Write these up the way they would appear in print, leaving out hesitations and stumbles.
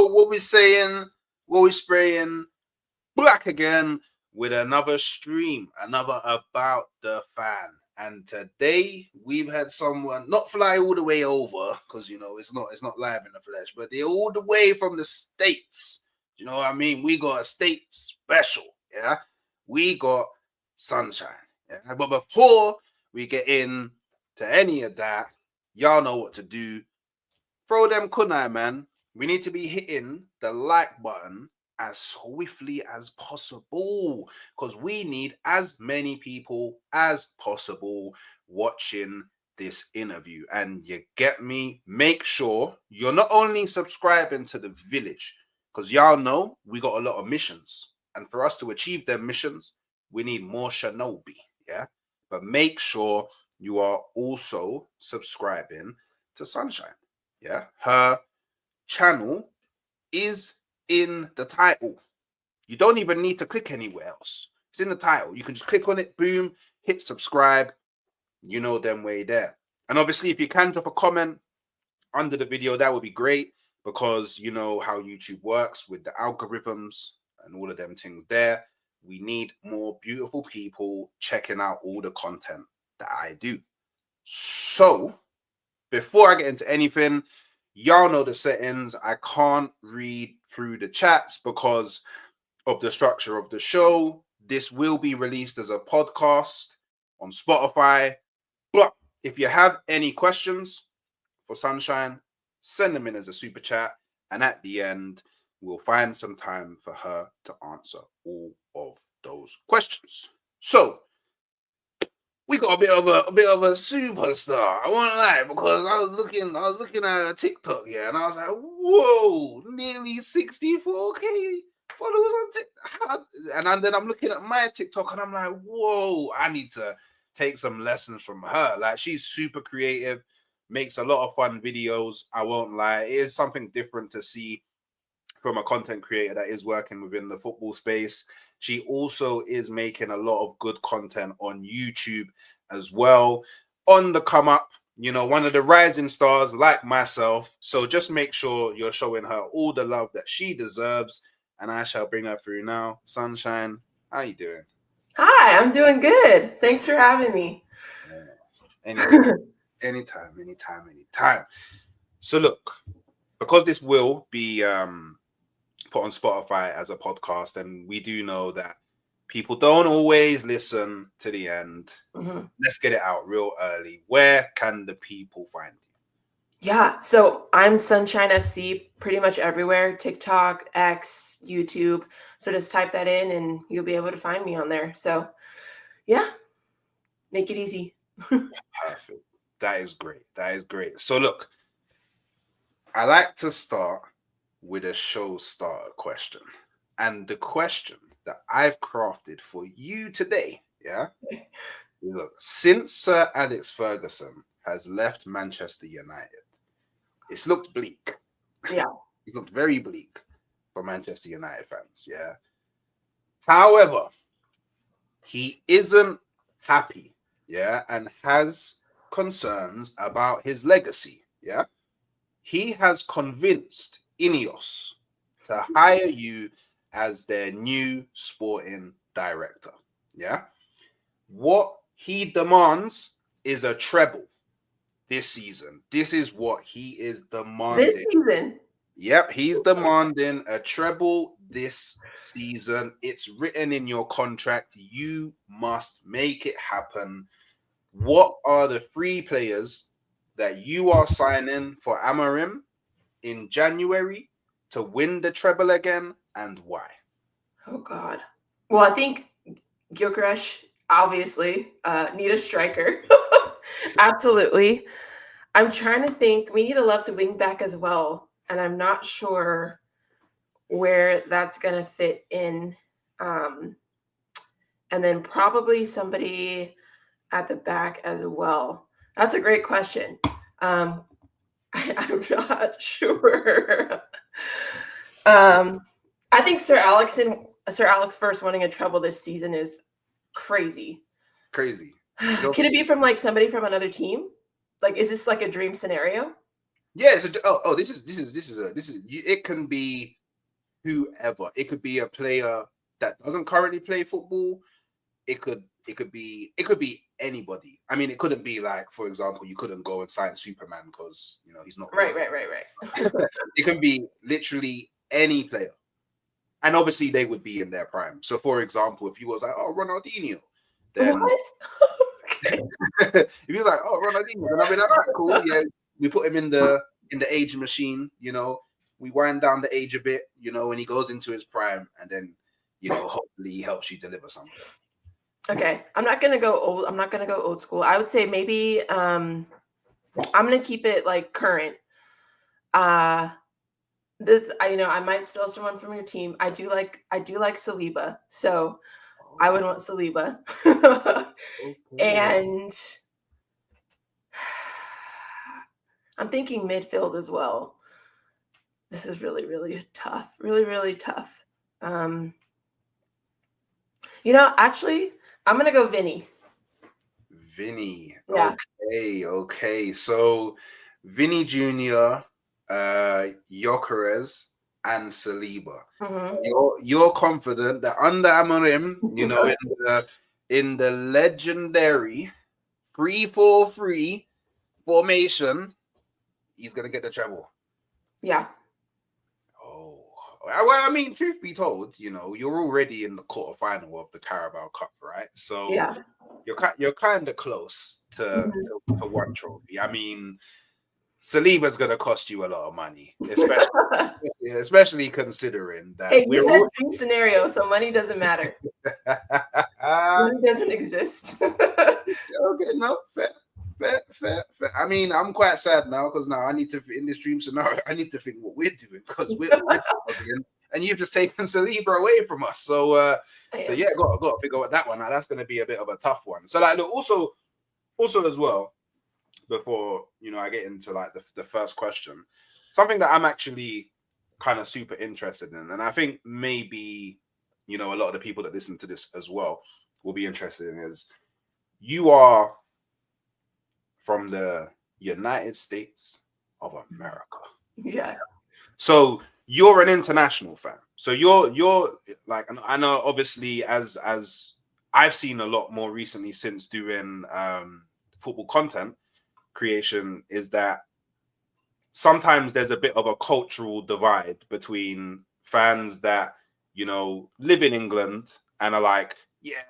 know what we're saying, what we're spraying. Back again with another stream, another About the Fan. And today we've had someone not fly all the way over, because you know it's not live in the flesh, but they're all the way from the States. You know what I mean? We got a state special, yeah. We got Sunshine. Yeah? But before we get in to any of that, y'all know what to do. Throw them kunai, man. We need to be hitting the like button as swiftly as possible because we need as many people as possible watching this interview. And you get me? Make sure you're not only subscribing to the village, because y'all know we got a lot of missions. And for us to achieve them missions, we need more Shinobi. Yeah. But make sure you are also subscribing to Sunshine. Yeah. Her channel is in the title. You don't even need to click anywhere else. It's in the title. You can just click on it, boom, hit subscribe. You know them way there. And obviously, if you can drop a comment under the video, that would be great because you know how YouTube works with the algorithms and all of them things there. We need more beautiful people checking out all the content that I do. So, before I get into anything, y'all know the settings. I can't read through the chats because of the structure of the show. This will be released as a podcast on Spotify. But if you have any questions for Sunshine, send them in as a super chat. And at the end, we'll find some time for her to answer all of those questions. So, we got a bit of a superstar. I won't lie, because I was looking at a TikTok here, and I was like, whoa, nearly 64K followers on TikTok. And then I'm looking at my TikTok, and I'm like, whoa, I need to take some lessons from her. Like, she's super creative, makes a lot of fun videos. I won't lie, it is something different to see from a content creator that is working within the football space. She also is making a lot of good content on YouTube as well. On the come up, you know, one of the rising stars like myself. So just make sure you're showing her all the love that she deserves. And I shall bring her through now. Sunshine, how you doing? Hi, I'm doing good. Thanks for having me. Anytime. So look, because this will be put on Spotify as a podcast, and we do know that people don't always listen to the end. Let's get it out real early. Where can the people find you? Yeah, so I'm Sunshine FC pretty much everywhere. TikTok, X, YouTube. So just type that in and you'll be able to find me on there. So yeah, make it easy. Perfect. That is great. So look, I like to start with a show starter question. And the question that I've crafted for you today, yeah? Look, since Sir Alex Ferguson has left Manchester United, it's looked bleak. Yeah. It looked very bleak for Manchester United fans, yeah? However, he isn't happy, yeah, and has concerns about his legacy, yeah? He has convinced Ineos to hire you as their new sporting director. Yeah. What he demands is a treble this season. This is what he is demanding. This season? Yep, he's demanding a treble this season. It's written in your contract. You must make it happen. What are the 3 players that you are signing for Amorim in January to win the treble again, and why? Oh God. Well, I think Gyökeres obviously need a striker. Absolutely. I'm trying to think. We need a left wing back as well, and I'm not sure where that's going to fit in. And then probably somebody at the back as well. That's a great question. I'm not sure. I think Sir Alex first winning a treble this season is crazy. Crazy. Can it be from like somebody from another team? Like, is this like a dream scenario? Yeah. So it can be whoever. It could be a player that doesn't currently play football. It could be anybody. I mean, it couldn't be like, for example, you couldn't go and sign Superman because he's not Right, real. right. It can be literally any player, and obviously they would be in their prime. So, for example, if you was like, oh, Ronaldinho, then What? Okay. if you was like, oh, Ronaldinho, then I'll be like, all right, cool, yeah, we put him in the age machine. We wind down the age a bit, when he goes into his prime, and then hopefully he helps you deliver something. Okay, I'm not gonna go old. I'm not gonna go old school. I would say maybe I'm gonna keep it like current. I might steal someone from your team. I do like Saliba, so I would want Saliba. Okay. And I'm thinking midfield as well. This is really, really tough. Really, really tough. Actually, I'm gonna go Vinny. Vinny. Yeah. Okay. So Vinny Jr., Gyökeres, and Saliba. Mhm. You're confident that under Amorim, in the legendary 3-4-3 formation, he's gonna get the treble. Yeah. Oh, well, I mean, truth be told, you're already in the quarterfinal of the Carabao Cup, right? So Yeah. you're kind of close to Mhm. one trophy. I mean, Saliba's gonna cost you a lot of money, especially considering that Hey, you said dream scenario, so money doesn't matter. Money doesn't exist. Okay, no, fair. I mean, I'm quite sad now because now I need to, in this dream scenario, I need to think what we're doing because we're already struggling, and you've just taken Saliba away from us. So, yeah, got to figure out that one. Now that's going to be a bit of a tough one. So, like, look, also as well, before I get into like the first question, something that I'm actually kind of super interested in, and I think maybe a lot of the people that listen to this as well will be interested in, is you are from the United States of America. Yeah. So you're an international fan. So you're like, I know obviously as I've seen a lot more recently since doing football content creation, is that sometimes there's a bit of a cultural divide between fans that live in England and are like, yeah,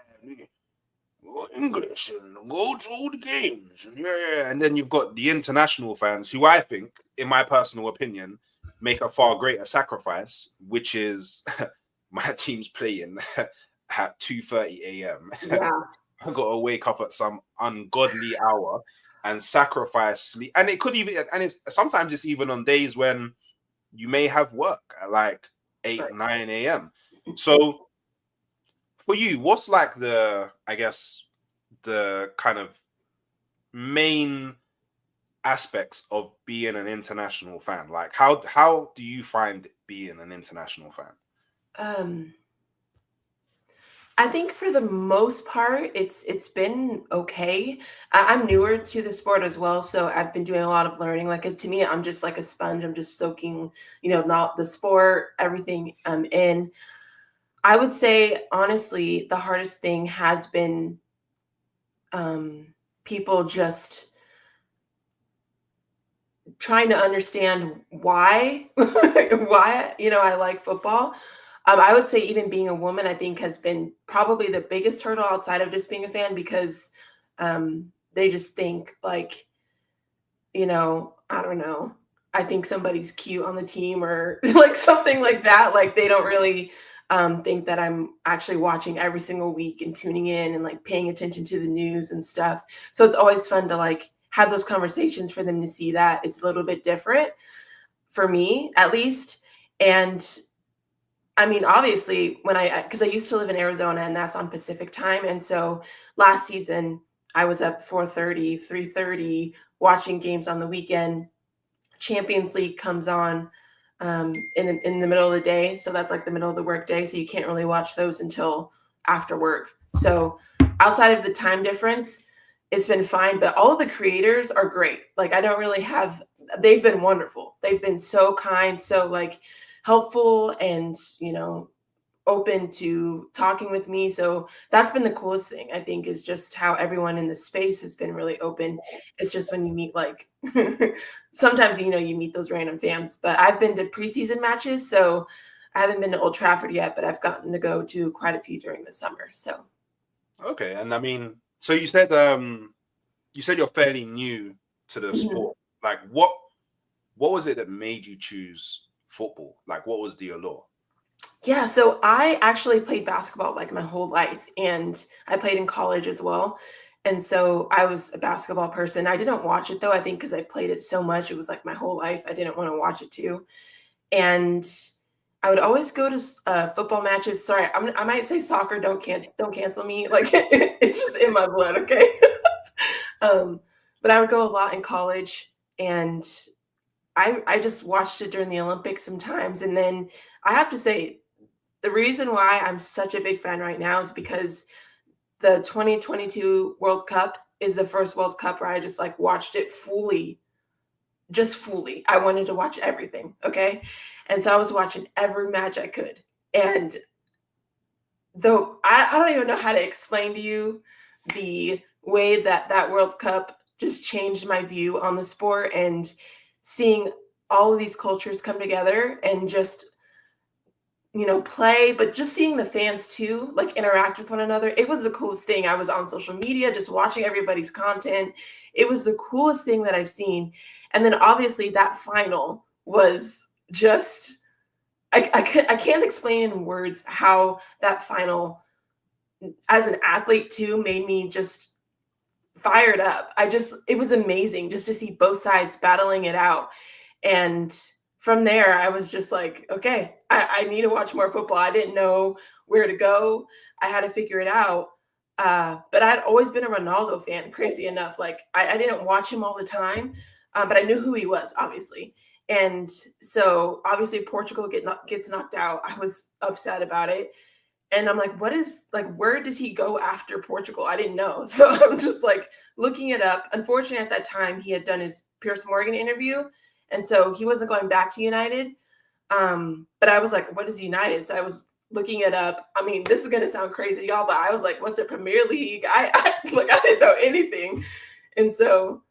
English and go to all the games, and then you've got the international fans who I think, in my personal opinion, make a far greater sacrifice, which is my team's playing at 2:30 a.m. Yeah. I've got to wake up at some ungodly hour and sacrifice sleep, and it could even, and it's sometimes it's even on days when you may have work at like 8-9 a.m. So for you, what's like the kind of main aspects of being an international fan? Like how do you find being an international fan? I think for the most part, it's been okay. I'm newer to the sport as well, so I've been doing a lot of learning. Like to me, I'm just like a sponge. I'm just soaking, not the sport, everything in. I would say honestly, the hardest thing has been people just trying to understand why I like football. I would say even being a woman, I think, has been probably the biggest hurdle outside of just being a fan, because they just think like, I don't know, I think somebody's cute on the team or like something like that. Like they don't really think that I'm actually watching every single week and tuning in and like paying attention to the news and stuff. So it's always fun to like have those conversations for them to see that it's a little bit different, for me at least. And I mean, obviously, because I used to live in Arizona and that's on Pacific time. And so last season, I was up 4:30, 3:30 watching games on the weekend. Champions League comes on in the middle of the day. So that's like the middle of the work day. So you can't really watch those until after work. So outside of the time difference, it's been fine. But all of the creators are great. Like I don't really have they've been wonderful. They've been so kind, so like helpful, and open to talking with me. So that's been the coolest thing, I think, is just how everyone in the space has been really open. It's just when you meet like sometimes you meet those random fans. But I've been to preseason matches, so I haven't been to Old Trafford yet, but I've gotten to go to quite a few during the summer. So Okay, and I mean, so you said you're fairly new to the sport. Like, what was it that made you choose football? Like, what was the allure? yeah, so I actually played basketball like my whole life, and I played in college as well. And so I was a basketball person. I didn't watch it though, I think because I played it so much. It was like my whole life. I didn't want to watch it too. And I would always go to football matches. Sorry, I might say soccer. Don't cancel me. Like it's just in my blood, okay? But I would go a lot in college, and I just watched it during the Olympics sometimes. And then I have to say, the reason why I'm such a big fan right now is because the 2022 World Cup is the first World Cup where I just like watched it fully, just fully. I wanted to watch everything, okay? And so I was watching every match I could. And though I don't even know how to explain to you the way that that World Cup just changed my view on the sport, and seeing all of these cultures come together and just play, but just seeing the fans too, like interact with one another. It was the coolest thing. I was on social media just watching everybody's content. It was the coolest thing that I've seen. And then obviously that final was just, I can't explain in words how that final, as an athlete too, made me just fired up. It was amazing just to see both sides battling it out. And from there, I was just like, okay, I need to watch more football. I didn't know where to go. I had to figure it out. But I'd always been a Ronaldo fan, crazy enough. Like I didn't watch him all the time, but I knew who he was, obviously. And so obviously Portugal gets knocked out. I was upset about it. And I'm like, where does he go after Portugal? I didn't know. So I'm just like looking it up. Unfortunately, at that time, he had done his Pierce Morgan interview. And so he wasn't going back to United. But I was like, what is United? So I was looking it up. I mean, this is going to sound crazy, y'all, but I was like, what's a Premier League? I didn't know anything. And so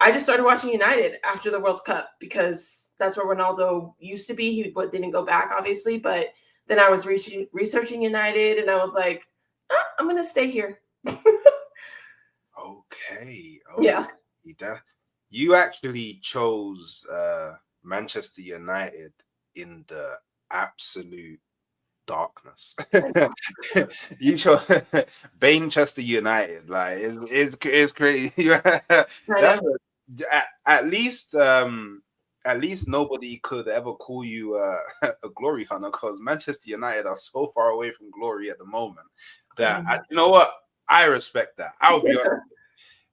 I just started watching United after the World Cup because that's where Ronaldo used to be. He didn't go back, obviously, but then I was researching United, and I was like, I'm going to stay here. Okay. Yeah. You actually chose Manchester United in the absolute darkness. You chose Manchester United. Like it's crazy. That's at least nobody could ever call you a glory hunter, because Manchester United are so far away from glory at the moment that you know what? I respect that. I'll be honest.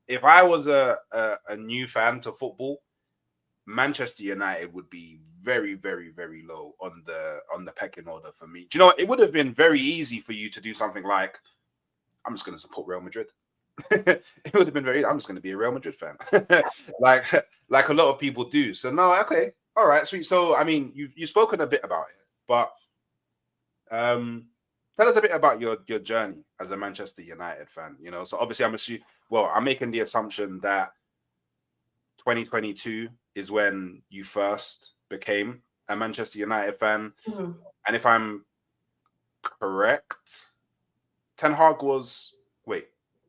If I was a new fan to football, Manchester United would be very, very, very low on the pecking order for me. Do you know what? It would have been very easy for you to do something like, I'm just going to support Real Madrid. It would have been I'm just going to be a Real Madrid fan, like a lot of people do. So no, okay, all right, sweet. So I mean, you've spoken a bit about it, but tell us a bit about your journey as a Manchester United fan. So obviously I'm making the assumption that 2022 is when you first became a Manchester United fan, and if I'm correct, Ten Hag was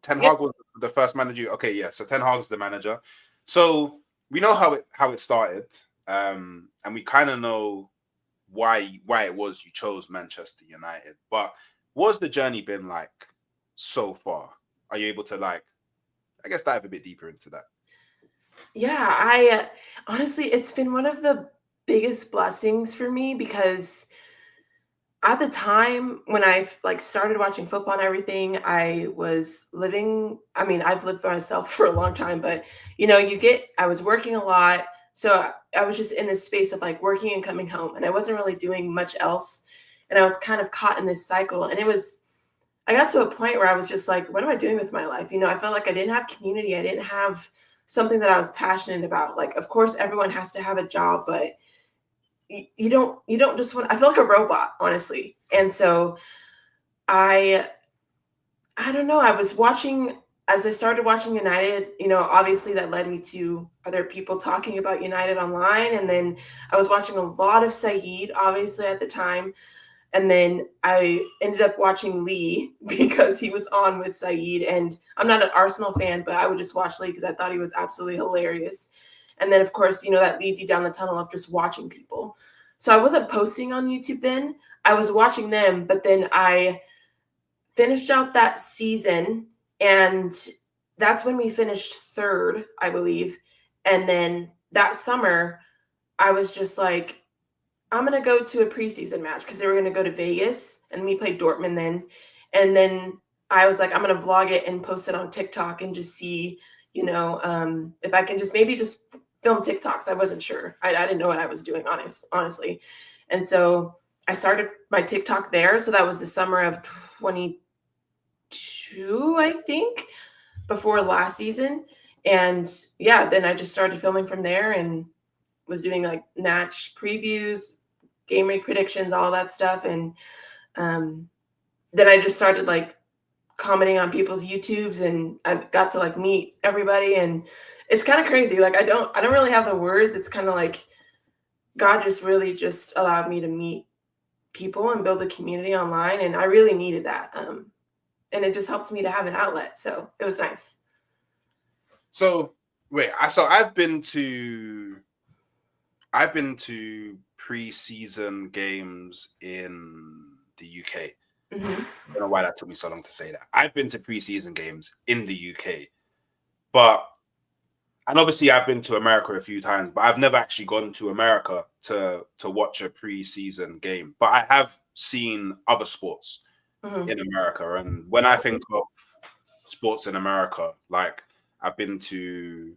the first manager. Okay, yeah. So Ten Hag's the manager. So we know how it started, and we kind of know why it was you chose Manchester United. But what's the journey been like so far? Are you able to I guess dive a bit deeper into that? Yeah, I honestly, it's been one of the biggest blessings for me because at the time when I started watching football and everything, I was living, I mean, I've lived by myself for a long time, but I was working a lot. So I was just in this space of like working and coming home, and I wasn't really doing much else. And I was kind of caught in this cycle. And I got to a point where I was just like, what am I doing with my life? I felt like I didn't have community. I didn't have something that I was passionate about. Like, of course, everyone has to have a job, but you don't just want. I feel like a robot, honestly. And so I don't know. I was watching as I started watching United. Obviously that led me to other people talking about United online, and then I was watching a lot of Saeed, obviously at the time. And then I ended up watching Lee because he was on with Saeed. And I'm not an Arsenal fan, but I would just watch Lee because I thought he was absolutely hilarious. And then, of course, that leads you down the tunnel of just watching people. So I wasn't posting on YouTube then. I was watching them, but then I finished out that season. And that's when we finished third, I believe. And then that summer, I was just like, I'm going to go to a preseason match because they were going to go to Vegas and we played Dortmund then. And then I was like, I'm going to vlog it and post it on TikTok and just see, if I can maybe just film TikToks. I wasn't sure. I didn't know what I was doing, honestly. And so I started my TikTok there. So that was the summer of 22, I think, before last season. And yeah, then I just started filming from there and was doing like match previews, game week predictions, all that stuff. And then I just started like commenting on people's YouTubes, and I got to like meet everybody. And it's kind of crazy. Like I don't really have the words. It's kind of like God just really just allowed me to meet people and build a community online. And I really needed that. And it just helped me to have an outlet. So it was nice. So wait, I've been to pre-season games in the UK. Mm-hmm. I don't know why that took me so long to say that. I've been to pre-season games in the UK, and obviously I've been to America a few times, but I've never actually gone to America to watch a pre-season game. But I have seen other sports in America, and when I think of sports in America, like I've been to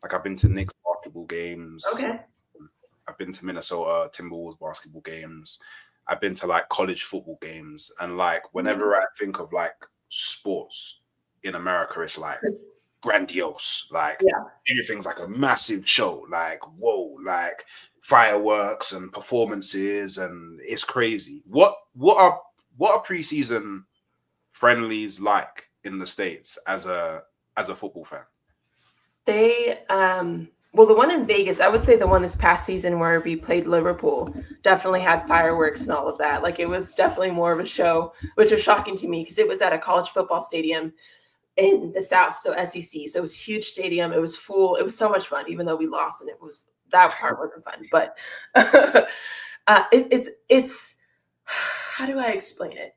Knicks basketball games. Okay. I've been to Minnesota Timberwolves basketball games. I've been to like college football games, and like whenever I think of like sports in America, it's like grandiose. Like everything's like a massive show. Like whoa, like fireworks and performances, and it's crazy. What are preseason friendlies like in the States as a football fan? They well, the one in Vegas, I would say the one this past season where we played Liverpool definitely had fireworks and all of that. Like it was definitely more of a show, which was shocking to me because it was at a college football stadium in the South, so SEC. So it was a huge stadium. It was full. It was so much fun, even though we lost, and that part wasn't fun. But it's how do I explain it?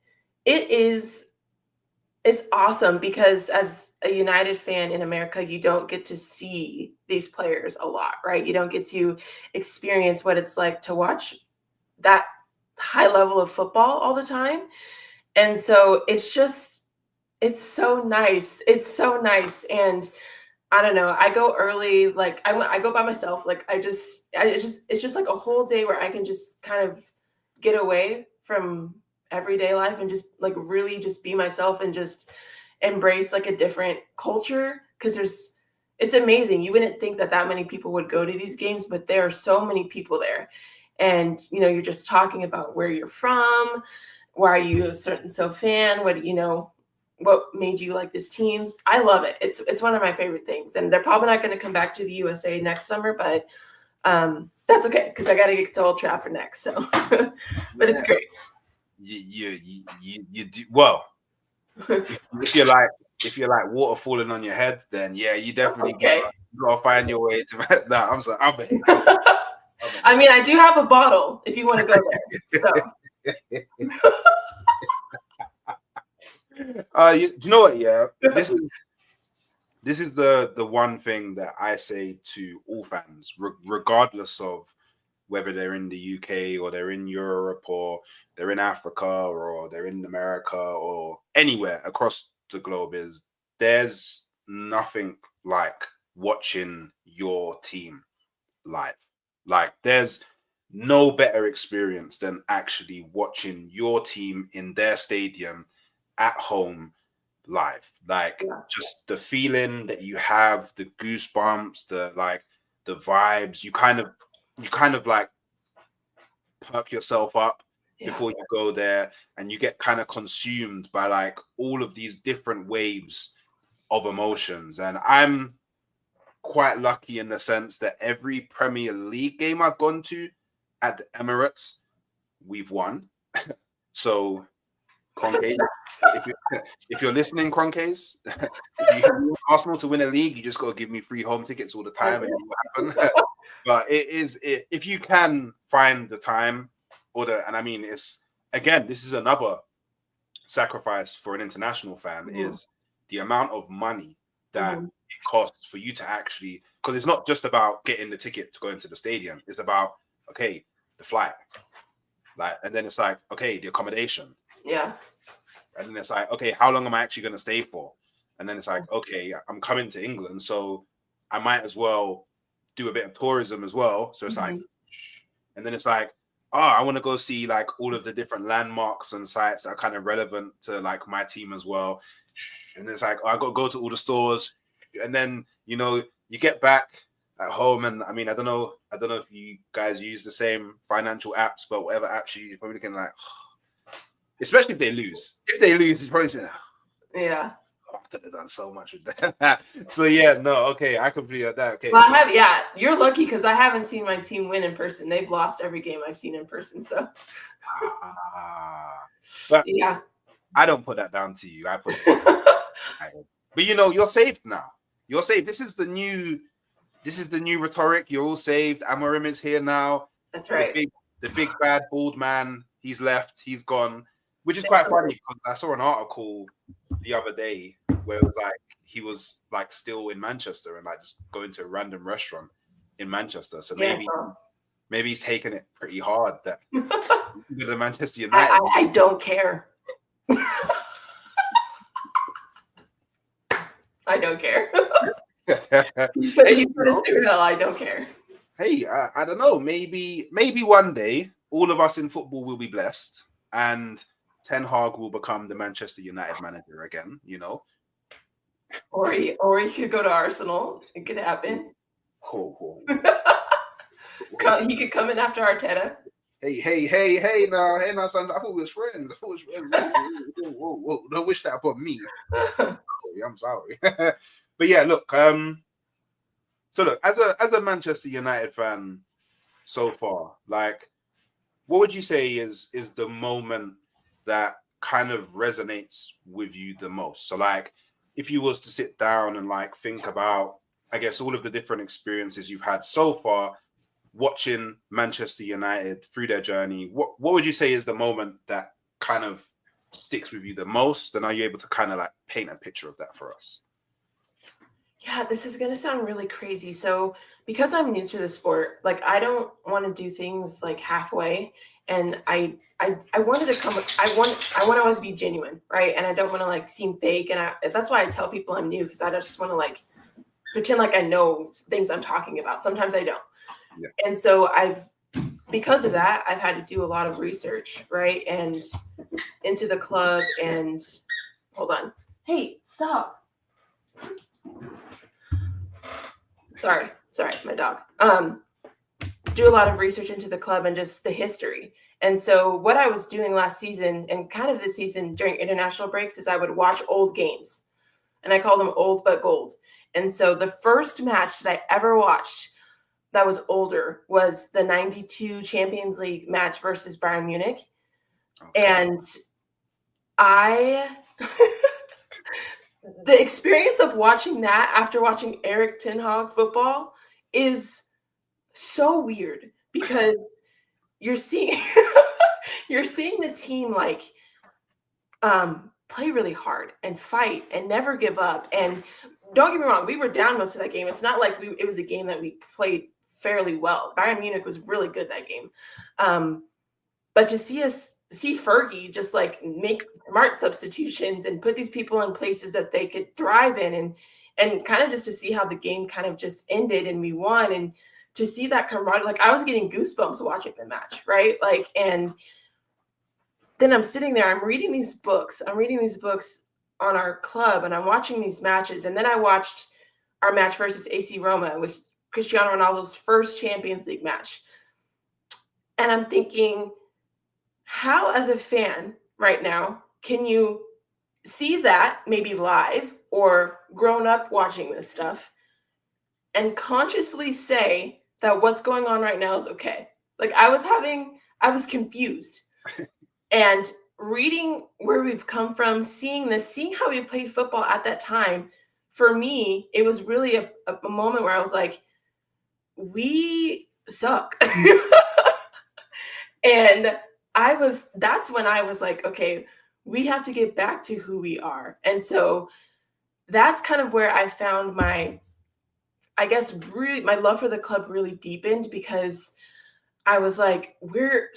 It's awesome because as a United fan in America, you don't get to see these players a lot, right? You don't get to experience what it's like to watch that high level of football all the time. And so it's so nice. It's so nice. And I don't know, I go early, like I go by myself. Like it's just like a whole day where I can just kind of get away from everyday life and just like really just be myself and just embrace like a different culture, because it's amazing. You wouldn't think that many people would go to these games, but there are so many people there. And you're just talking about where you're from, why are you a certain fan, what made you like this team. I love it. It's one of my favorite things. And they're probably not going to come back to the USA next summer, but that's okay because I got to get to Old Trafford next. So but it's great. You do well. if you're like water falling on your head, then yeah, you definitely gotta find your way to that. No, I'm sorry. I mean, I do have a bottle if you want to go there. So. You know what? Yeah, this is the one thing that I say to all fans, regardless of whether they're in the UK or they're in Europe or they're in Africa or they're in America or anywhere across the globe, is there's nothing like watching your team live. Like there's no better experience than actually watching your team in their stadium at home live. Like just the feeling that you have, the goosebumps, the vibes. You kind of like perk yourself up before you go there, and you get kind of consumed by like all of these different waves of emotions. And I'm quite lucky in the sense that every Premier League game I've gone to at the Emirates, we've won. So Cronkey, if you're listening, Cronkays, if you want Arsenal to win a league, you just got to give me free home tickets all the time, and it will happen. But if you can find the time, and I mean, it's again, this is another sacrifice for an international fan is the amount of money that it costs for you to actually, because it's not just about getting the ticket to go into the stadium. It's about, okay, the flight, like, and then it's like, okay, the accommodation. Yeah. And then it's like, okay, how long am I actually going to stay for? And then it's like, okay, I'm coming to England, so I might as well do a bit of tourism as well. So it's like, and then it's like, oh, I want to go see like all of the different landmarks and sites that are kind of relevant to like my team as well. And it's like, oh, I got to go to all the stores. And then, you know, you get back at home, and I mean, I don't know if you guys use the same financial apps, but whatever apps you probably can like, especially if they lose. If they lose, you probably say, yeah, oh, I could have done so much with that. So yeah, no, okay, I completely get that. Okay. Well, you're lucky because I haven't seen my team win in person. They've lost every game I've seen in person. So but yeah, I don't put that down to you. I put but you know, you're saved now. You're saved. This is the new rhetoric. You're all saved. Amorim is here now. That's right. The big bad bald man, he's left, he's gone. Which is quite funny because I saw an article the other day where it was like he was like still in Manchester and like just going to a random restaurant in Manchester. So maybe he's taking it pretty hard that the Manchester United. I don't care. I don't care. I don't care. Hey, I don't know. Maybe one day all of us in football will be blessed and Ten Hag will become the Manchester United manager again, you know. Or he could go to Arsenal. It could happen. He could come in after Arteta. Hey, now, son. I thought we was friends. Whoa. Don't wish that upon me. I'm sorry. But yeah, look. So look, as a Manchester United fan so far, like, what would you say is the moment that kind of resonates with you the most? So like, if you was to sit down and like think about, I guess, all of the different experiences you've had so far watching Manchester United through their journey, what would you say is the moment that kind of sticks with you the most? And are you able to kind of like paint a picture of that for us? Yeah, this is going to sound really crazy. So because I'm new to the sport, like I don't want to do things like halfway. And I wanted to come. I want to always be genuine, right? And I don't want to like seem fake. And that's why I tell people I'm new, because I just want to like pretend like I know things I'm talking about. Sometimes I don't. Yeah. And so because of that, I've had to do a lot of research, right? And into the club and hold on. Hey, stop. Sorry, my dog. Do a lot of research into the club and just the history. And so what I was doing last season and kind of this season during international breaks is I would watch old games, and I call them old but gold. And so the first match that I ever watched that was older was the 92 Champions League match versus Bayern Munich. Okay. And the experience of watching that after watching Erik ten Hag football is so weird, because you're seeing the team like play really hard and fight and never give up. And don't get me wrong, we were down most of that game. It's not like it was a game that we played fairly well. Bayern Munich was really good that game. But to see Fergie just like make smart substitutions and put these people in places that they could thrive in, and kind of just to see how the game kind of just ended and we won, and to see that camaraderie, like I was getting goosebumps watching the match, right? Like, and then I'm sitting there, I'm reading these books on our club, and I'm watching these matches, and then I watched our match versus AC Roma. It was Cristiano Ronaldo's first Champions League match. And I'm thinking, how as a fan right now can you see that maybe live or grown up watching this stuff and consciously say that what's going on right now is okay? Like I was confused. And reading where we've come from, seeing how we played football at that time, for me, it was really a moment where I was like, we suck. And that's when I was like, okay, we have to get back to who we are. And so that's kind of where I found my love for the club really deepened, because I was like, we were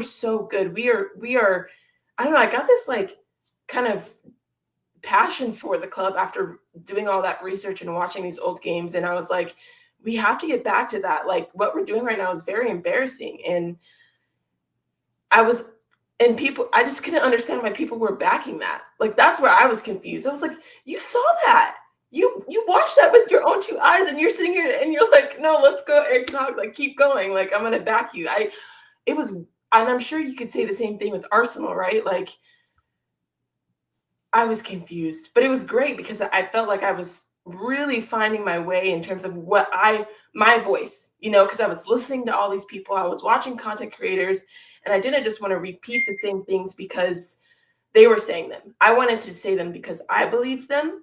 so good. We are, I don't know, I got this like kind of passion for the club after doing all that research and watching these old games. And I was like, we have to get back to that. Like what we're doing right now is very embarrassing. And I just couldn't understand why people were backing that. Like, that's where I was confused. I was like, you saw that. You watched that with your own two eyes, and you're sitting here and you're like, no, let's go, Eric Talk. Like, keep going. Like, I'm going to back you. And I'm sure you could say the same thing with Arsenal, right? Like, I was confused, but it was great because I felt like I was really finding my way in terms of my voice, because I was listening to all these people. I was watching content creators, and I didn't just want to repeat the same things because they were saying them. I wanted to say them because I believed them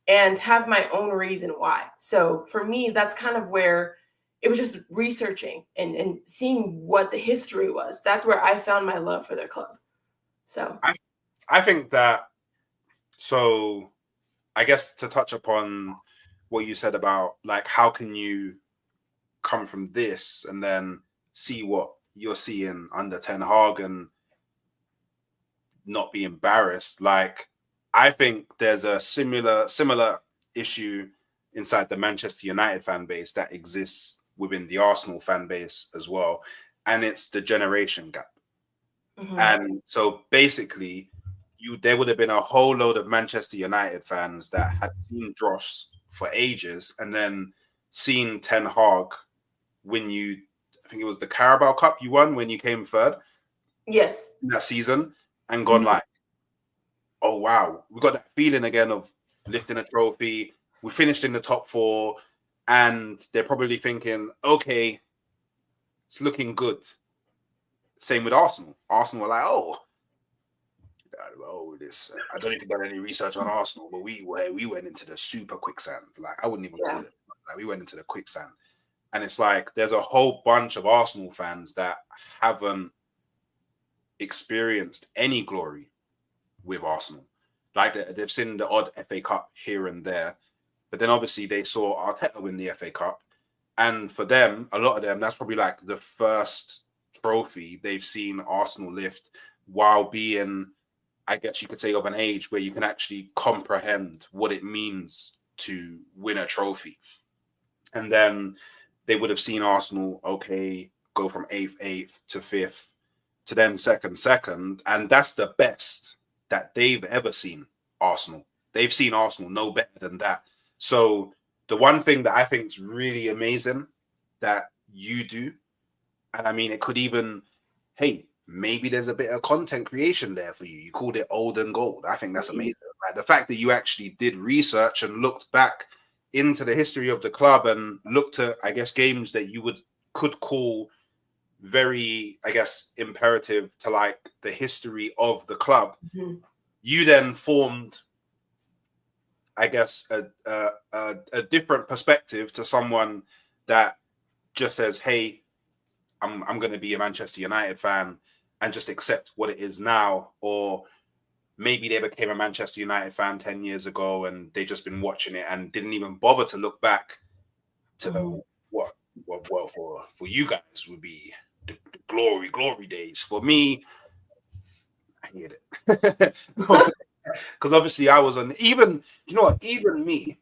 and have my own reason why. So for me, that's kind of where it was just researching and seeing what the history was. That's where I found my love for their club. So I think that, so I guess to touch upon what you said about like, how can you come from this and then see what you're seeing under Ten Hag and not be embarrassed? Like, I think there's a similar issue inside the Manchester United fan base that exists within the Arsenal fan base as well, and it's the generation gap. Mm-hmm. And so basically, there would have been a whole load of Manchester United fans that had seen Dross for ages and then seen Ten Hag win you, I think it was the Carabao Cup you won when you came third. Yes. In that season, and gone like, oh wow, we got that feeling again of lifting a trophy. We finished in the top 4, and they're probably thinking, okay, it's looking good. Same with Arsenal. Arsenal were like, oh, this. I don't even done any research on Arsenal, but we went into the super quicksand. Like, I wouldn't even call it. Like, we went into the quicksand, and it's like there's a whole bunch of Arsenal fans that haven't experienced any glory with Arsenal. Like, they've seen the odd FA Cup here and there, but then obviously they saw Arteta win the FA Cup, and for them, a lot of them, that's probably like the first trophy they've seen Arsenal lift while being, I guess you could say, of an age where you can actually comprehend what it means to win a trophy. And then they would have seen Arsenal, okay, go from 8th to 5th to then second, and that's the best that they've ever seen Arsenal. They've seen Arsenal no better than that. So the one thing that I think is really amazing that you do, and I mean, it could even, hey, maybe there's a bit of content creation there for you. You called it old and gold. I think that's amazing. Like, the fact that you actually did research and looked back into the history of the club and looked at, I guess, games that you could call very, I guess, imperative to like the history of the club. Mm-hmm. You then formed, I guess, a different perspective to someone that just says, hey, I'm going to be a Manchester United fan and just accept what it is now. Or maybe they became a Manchester United fan 10 years ago and they just been watching it and didn't even bother to look back to what for you guys would be the glory days. For me, I hate it. Because obviously I was even me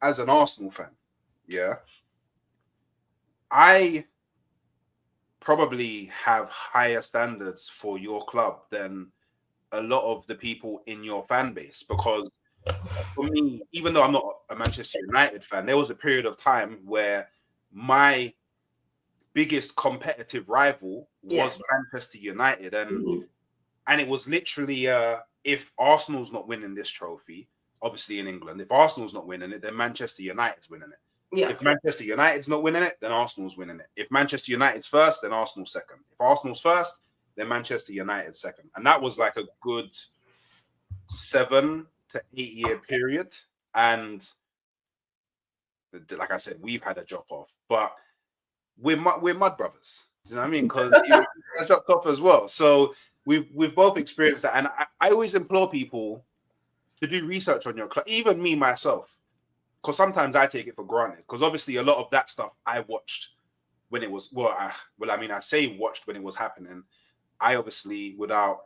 as an Arsenal fan, yeah, I probably have higher standards for your club than a lot of the people in your fan base? Because for me, even though I'm not a Manchester United fan, there was a period of time where my biggest competitive rival was Manchester United, and it was literally if Arsenal's not winning this trophy, obviously in England, if Arsenal's not winning it, then Manchester United's winning it. Yeah. If Manchester United's not winning it, then Arsenal's winning it. If Manchester United's first, then Arsenal's second. If Arsenal's first, then Manchester United second. And that was like a good 7 to 8 year period. And like I said, we've had a drop off, but we're mud brothers. Do you know what I mean? Because you dropped off as well. So we've both experienced that. And I always implore people to do research on your club, even me myself, because sometimes I take it for granted. Because obviously a lot of that stuff I watched when it was I say watched when it was happening. I obviously, without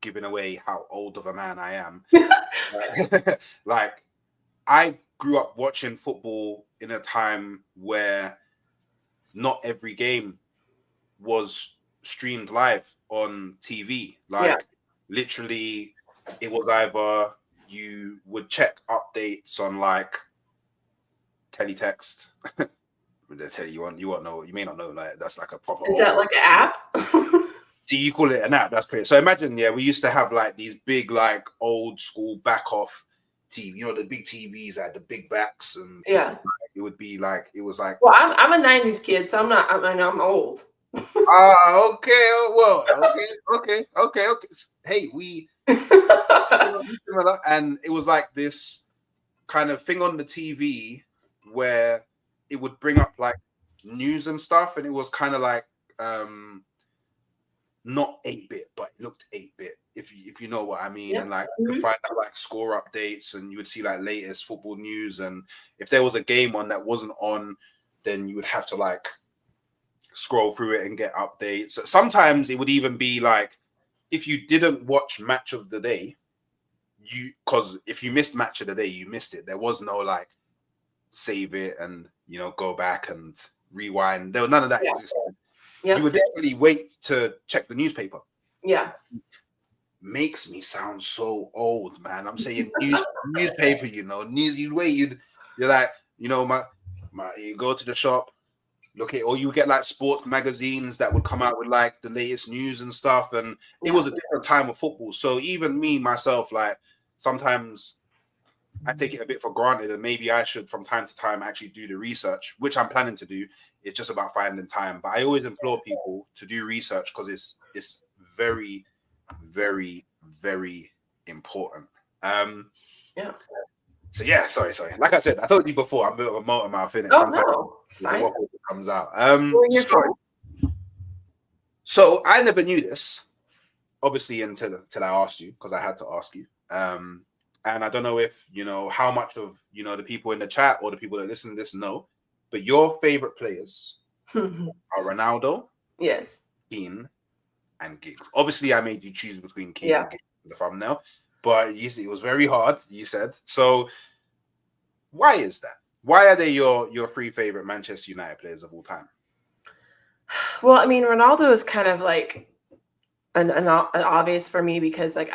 giving away how old of a man I am, like I grew up watching football in a time where not every game was streamed live on TV. Like literally, it was either you would check updates on like teletext. They tell you won't know. You may not know. Like that's like a proper. Is that like an app? See, you call it an app. That's great. So imagine, we used to have like these big, like old school back off TV. You know, the big TVs had the big backs, and it would be like it was like. Well, I'm a '90s kid, so I'm not. I'm old. Okay. Well, okay. Hey, we. And it was like this kind of thing on the TV where it would bring up like news and stuff, and it was kind of like not 8-bit, but it looked 8-bit, if you know what I mean. And like you could find out like score updates, and you would see like latest football news, and if there was a game on that wasn't on, then you would have to like scroll through it and get updates. Sometimes it would even be like if you didn't watch match of the day, because if you missed match of the day, you missed it. There was no like save it and go back and rewind. There was none of that existed. You would literally wait to check the newspaper. Makes me sound so old, man. I'm saying newspaper, news. You're like, you go to the shop, look at, or you get like sports magazines that would come out with like the latest news and stuff. And it was a different time of football. So even me, myself, like sometimes I take it a bit for granted, and maybe I should from time to time actually do the research, which I'm planning to do. It's just about finding time. But I always implore people to do research because it's very, very, very important. So sorry. Like I said, I told you before, I'm a bit of a motor mouth in it. Sometimes it's fine. What comes out. So I never knew this, obviously, until I asked you, because I had to ask you. And I don't know if how much of the people in the chat or the people that listen to this know, but your favorite players are Ronaldo, Keane, and Giggs. Obviously, I made you choose between Keane and Giggs in the thumbnail, but you see, it was very hard. You said so. Why is that? Why are they your 3 favorite Manchester United players of all time? Well, I mean, Ronaldo is kind of like an obvious for me because, like,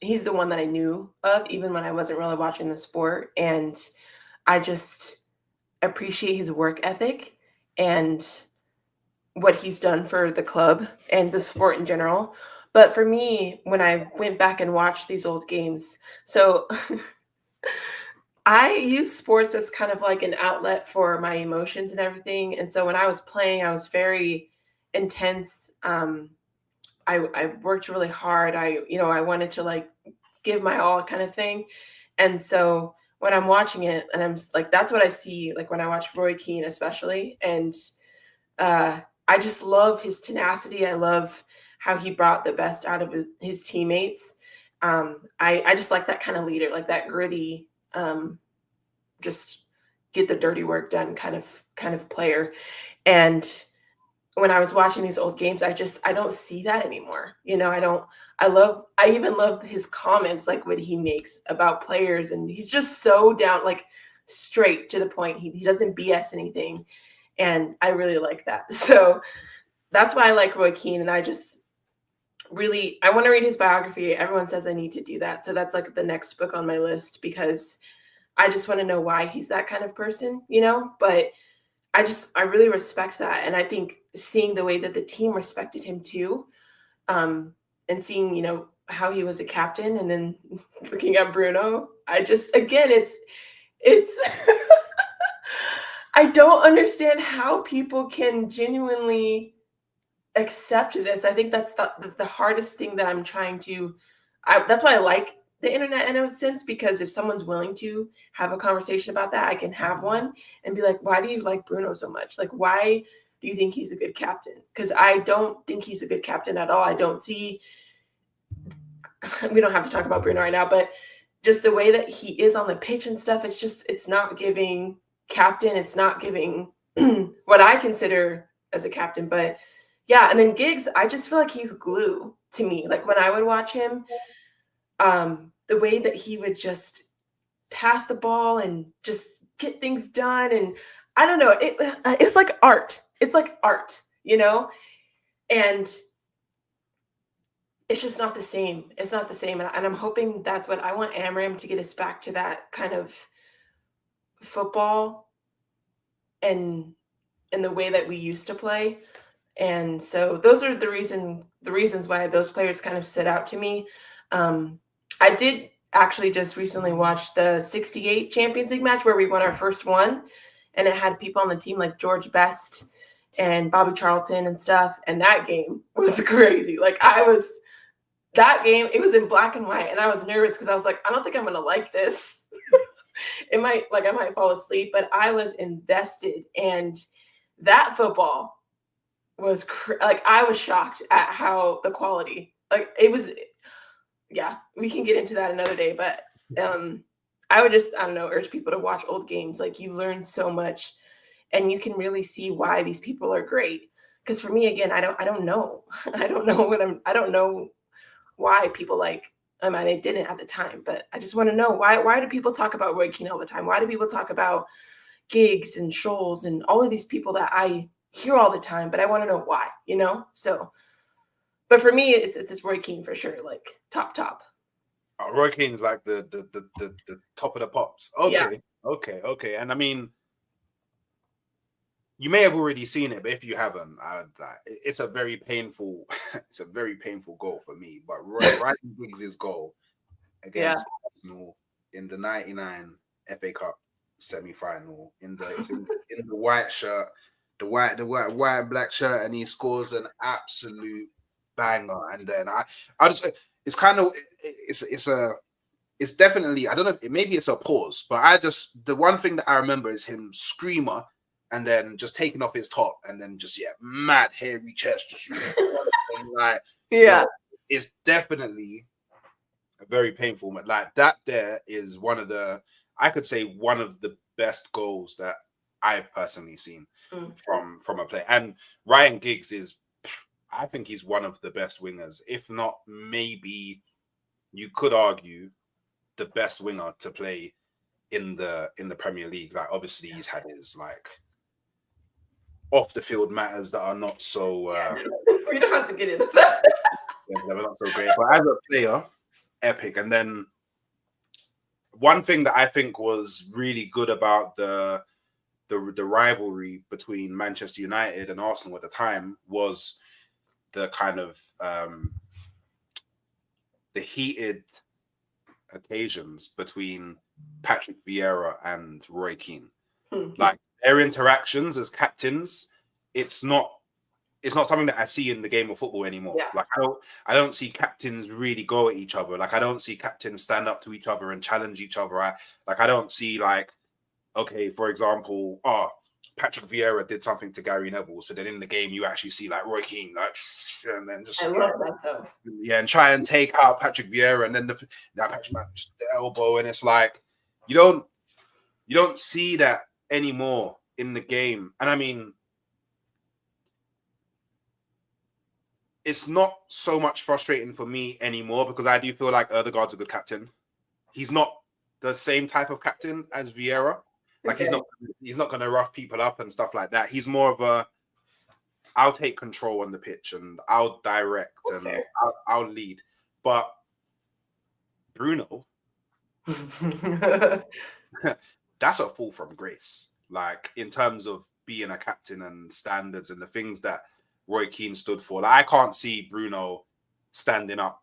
he's the one that I knew of even when I wasn't really watching the sport, and I just appreciate his work ethic and what he's done for the club and the sport in general. But for me, when I went back and watched these old games, so I use sports as kind of like an outlet for my emotions and everything. And so when I was playing, I was very intense. I worked really hard. I wanted to like give my all kind of thing. And so when I'm watching it, and I'm like, that's what I see, like when I watch Roy Keane, especially. And I just love his tenacity. I love how he brought the best out of his teammates. I just like that kind of leader, like that gritty, just get the dirty work done kind of player. And when I was watching these old games, I don't see that anymore. I even love his comments, like what he makes about players, and he's just so down, like straight to the point. He doesn't BS anything. And I really like that. So that's why I like Roy Keane. And really, I want to read his biography. Everyone says I need to do that. So that's like the next book on my list, because I just want to know why he's that kind of person, you know? But I really respect that. And I think seeing the way that the team respected him too, and seeing, you know, how he was a captain, and then looking at Bruno, I just, again, it's, I don't understand how people can genuinely accept this. I think that's the hardest thing that I'm trying to, that's why I like the internet in a sense, because if someone's willing to have a conversation about that, I can have one and be like, why do you like Bruno so much? Like, why do you think he's a good captain? Because I don't think he's a good captain at all. I don't see, we don't have to talk about Bruno right now, but just the way that he is on the pitch and stuff, it's just, it's not giving captain. It's not giving what I consider as a captain. But yeah, and then Giggs, I just feel like he's glue to me. Like when I would watch him, the way that he would just pass the ball and just get things done, and I don't know, it's like art. It's like art, you know, and it's just not the same. It's not the same, and I'm hoping that's what I want Amram to get us back to, that kind of football and the way that we used to play. And so those are the reasons why those players kind of stood out to me. I did actually just recently watch the 68 Champions League match where we won our first one, and it had people on the team like George Best and Bobby Charlton and stuff. And that game was crazy. Like that game, it was in black and white, and I was nervous because I was like, I don't think I'm gonna like this. I might fall asleep, but I was invested, and that football was like, I was shocked at how the quality, like it was. Yeah, we can get into that another day, but I would just, I don't know, urge people to watch old games. Like, you learn so much, and you can really see why these people are great. Because for me, again, I don't know. I don't know why people like, I mean, I didn't at the time, but I just want to know why do people talk about Roy Keane all the time? Why do people talk about Giggs and Scholes and all of these people that I hear all the time, but I want to know why, you know? So, but for me, it's Roy Keane for sure, like top. Oh, Roy Keane's like the top of the pops. Okay, yeah. Okay. And I mean, you may have already seen it, but if you haven't, it's a very painful, it's a very painful goal for me. But Ryan Giggs' goal against Arsenal in the '99 FA Cup semi-final, in the white shirt, the white and black shirt, and he scores an absolute banger. And then I just, it's kind of, it's definitely, I don't know, maybe it's a pause, but the one thing that I remember is him screamer, and then just taking off his top, and then just mad hairy chest, just like it's definitely a very painful moment. Like that, there is one of the best goals that I've personally seen from a player. And Ryan Giggs is, I think he's one of the best wingers, if not maybe you could argue the best winger to play in the Premier League. Like obviously he's had his like off the field matters that are not so we don't have to get into that. They're not so great, but as a player, epic. And then one thing that I think was really good about the rivalry between Manchester United and Arsenal at the time was the kind of the heated occasions between Patrick Vieira and Roy Keane. Like their interactions as captains, it's not something that I see in the game of football anymore. Yeah. Like I don't see captains really go at each other. Like I don't see captains stand up to each other and challenge each other. I don't see like, okay, for example, Patrick Vieira did something to Gary Neville, so then in the game you actually see like Roy Keane, like, and then just I love that though. Yeah, and try and take out Patrick Vieira, and then Patrick just the elbow, and it's like you don't see that anymore in the game. And I mean, it's not so much frustrating for me anymore because I do feel like Ødegaard's a good captain. He's not the same type of captain as Vieira. Like he's not going to rough people up and stuff like that. He's more of a, I'll take control on the pitch and I'll direct That's and fair. I'll lead. But Bruno, that's a fall from grace. Like in terms of being a captain and standards and the things that Roy Keane stood for. Like, I can't see Bruno standing up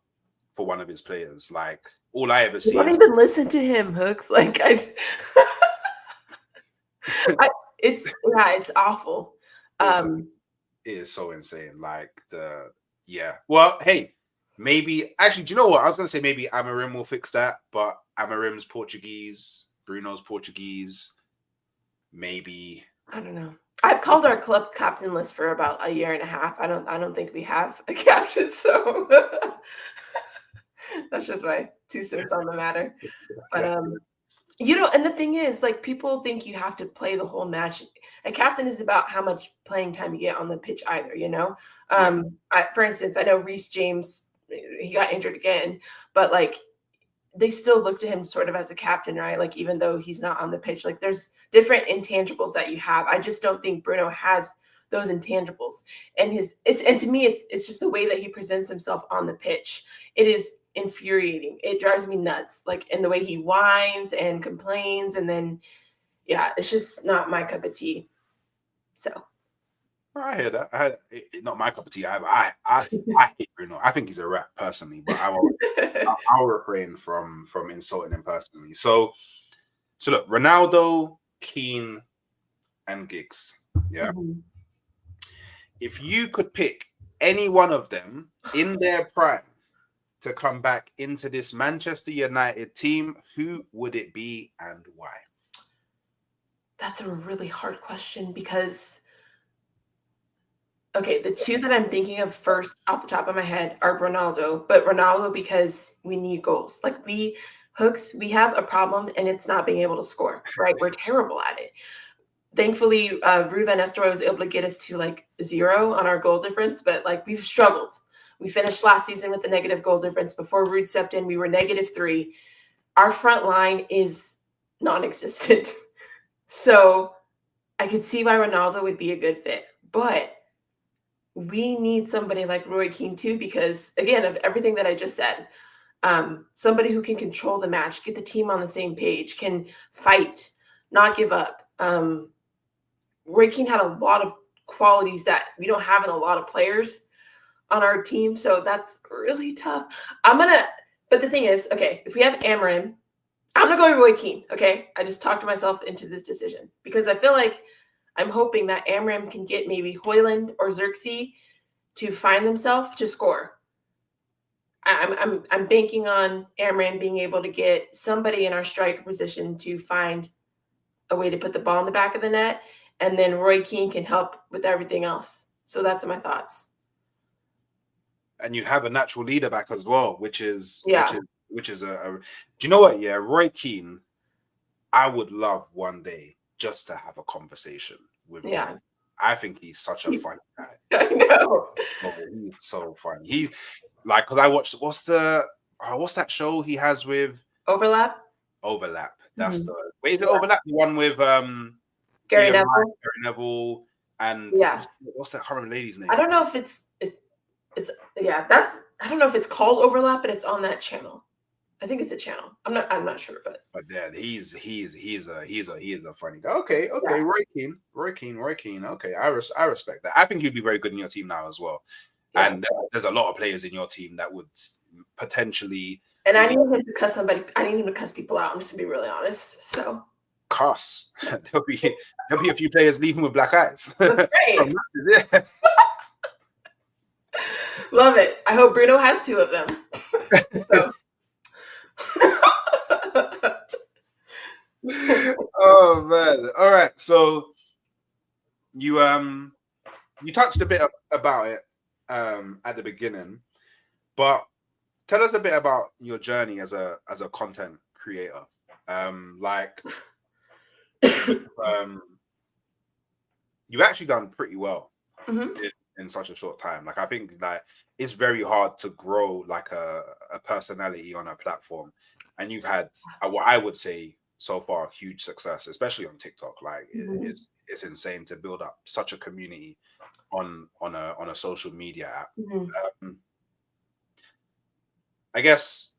for one of his players. Like all I ever You see don't is even listen to him, Hooks. Like it's awful. is it is so insane. Like Well, hey, maybe actually, do you know what? I was gonna say maybe Amarim will fix that, but Amarim's Portuguese, Bruno's Portuguese. Maybe I don't know. I've called our club captain list for about a year and a half. I don't think we have a captain, so that's just my 2 cents on the matter. But and the thing is, like, people think you have to play the whole match. A captain is about how much playing time you get on the pitch either, for instance, I know Reece James, he got injured again, but like they still look to him sort of as a captain, right? Like even though he's not on the pitch, like there's different intangibles that you have. I just don't think Bruno has those intangibles. And to me, it's just the way that he presents himself on the pitch. It is infuriating. It drives me nuts. Like in the way he whines and complains, and then it's just not my cup of tea. So I hear that. Not my cup of tea. I hate Bruno. I think he's a rat personally, but I'll refrain from insulting him personally. So look, Ronaldo, Keane, and Giggs. Yeah. Mhm. If you could pick any one of them in their prime to come back into this Manchester United team, who would it be and why? That's a really hard question because okay, the 2 that I'm thinking of first off the top of my head are Ronaldo, but Ronaldo because we need goals. Like we have a problem and it's not being able to score, right? We're terrible at it. Thankfully, Ruud van Nistelrooy was able to get us to like 0 on our goal difference, but like we've struggled. We finished last season with a negative goal difference. Before Ruud stepped in, we were -3. Our front line is non-existent. So I could see why Ronaldo would be a good fit, but we need somebody like Roy Keane too, because again, of everything that I just said, somebody who can control the match, get the team on the same page, can fight, not give up. Roy Keane had a lot of qualities that we don't have in a lot of players on our team, so that's really tough. But the thing is, okay, if we have Amarin, I'm gonna go with Roy Keane. Okay, I just talked myself into this decision because I feel like I'm hoping that Amram can get maybe Hoyland or Xerxes to find themselves to score. I'm banking on Amram being able to get somebody in our striker position to find a way to put the ball in the back of the net, and then Roy Keane can help with everything else. So that's my thoughts. And you have a natural leader back as well, which is Yeah. which is a. Do you know what? Yeah, Roy Keane. I would love one day just to have a conversation with him. I think he's such a funny guy. I know. Oh, he's so funny. He like because I watched what's that show he has with Overlap. That's the wait, is it Overlap? The one with Gary Ian Neville. Wright, Gary Neville, and what's that current lady's name? I don't know if it's that's I don't know if it's called Overlap, but it's on that channel. I think it's a channel. I'm not sure, but yeah, he's a funny guy. Okay, yeah. Roy Keane. Okay, I respect that. I think you'd be very good in your team now as well. Yeah. And there's a lot of players in your team that would potentially. And I need him to cuss somebody. I need him to cuss people out. I'm just gonna be really honest. So cuss. there'll be a few players leaving with black eyes. That's great. Love it. I hope Bruno has 2 of them. Oh man! All right, so you touched a bit about it at the beginning, but tell us a bit about your journey as a content creator. You've actually done pretty well in such a short time. Like I think like it's very hard to grow like a personality on a platform, and you've had what I would say so far huge success, especially on TikTok. Like Mhm. it's insane to build up such a community on a social media app. Mhm. Um, I guess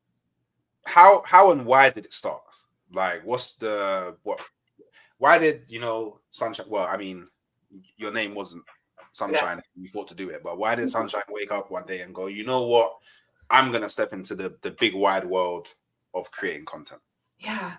how and why did it start? Like, what's the what? Why did Sunshine? Well, I mean, your name wasn't Yeah. Sunshine. You thought to do it, but why did Sunshine wake up one day and go, you know what? I'm gonna step into the big wide world of creating content. Yeah.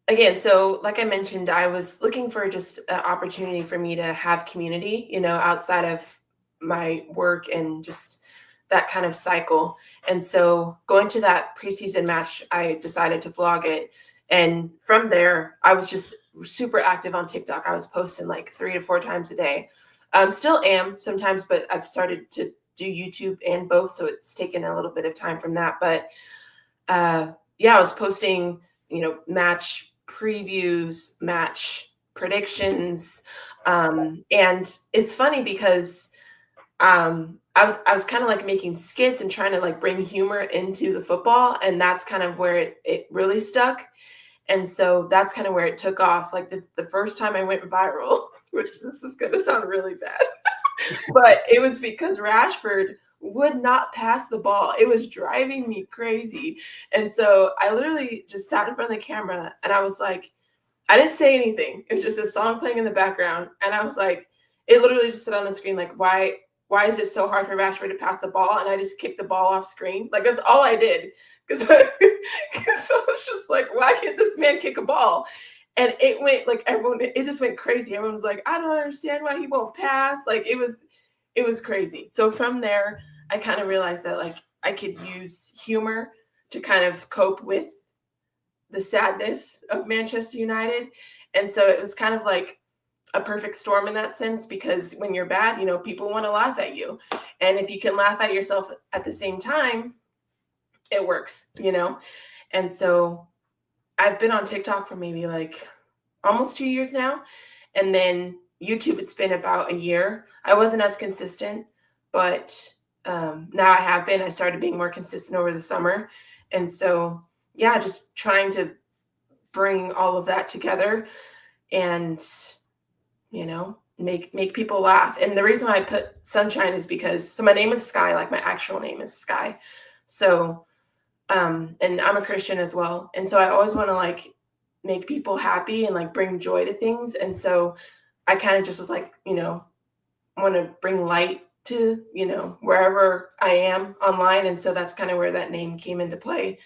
Again, so like I mentioned, I was looking for just an opportunity for me to have community, outside of my work and just that kind of cycle. And so going to that preseason match, I decided to vlog it. And from there, I was just super active on TikTok. I was posting like 3 to 4 times a day. Still am sometimes, but I've started to do YouTube and both. So it's taken a little bit of time from that. But yeah, I was posting, match previews, match predictions. And it's funny because I was kind of like making skits and trying to like bring humor into the football, and that's kind of where it really stuck. And so that's kind of where it took off. Like the first time I went viral, which this is gonna sound really bad, but it was because Rashford would not pass the ball. It was driving me crazy. And so I literally just sat in front of the camera and I was like, I didn't say anything. It was just a song playing in the background. And I was like, it literally just said on the screen, like, why is it so hard for Rashford to pass the ball? And I just kicked the ball off screen. Like that's all I did. Because I was just like, why can't this man kick a ball? And it went like everyone, it just went crazy. Everyone was like, I don't understand why he won't pass. Like it was crazy. So from there, I kind of realized that like I could use humor to kind of cope with the sadness of Manchester United. And so it was kind of like a perfect storm in that sense, because when you're bad, people want to laugh at you. And if you can laugh at yourself at the same time, it works. And so I've been on TikTok for maybe like almost 2 years now. And then YouTube, it's been about a year. I wasn't as consistent, but now I have been. I started being more consistent over the summer. And so, yeah, just trying to bring all of that together and, make people laugh. And the reason why I put Sunshine is because, so my name is Sky, like my actual name is Sky. So, and I'm a Christian as well. And so I always want to like make people happy and like bring joy to things. And so I kind of just was like, want to bring light to, wherever I am online. And so that's kind of where that name came into play.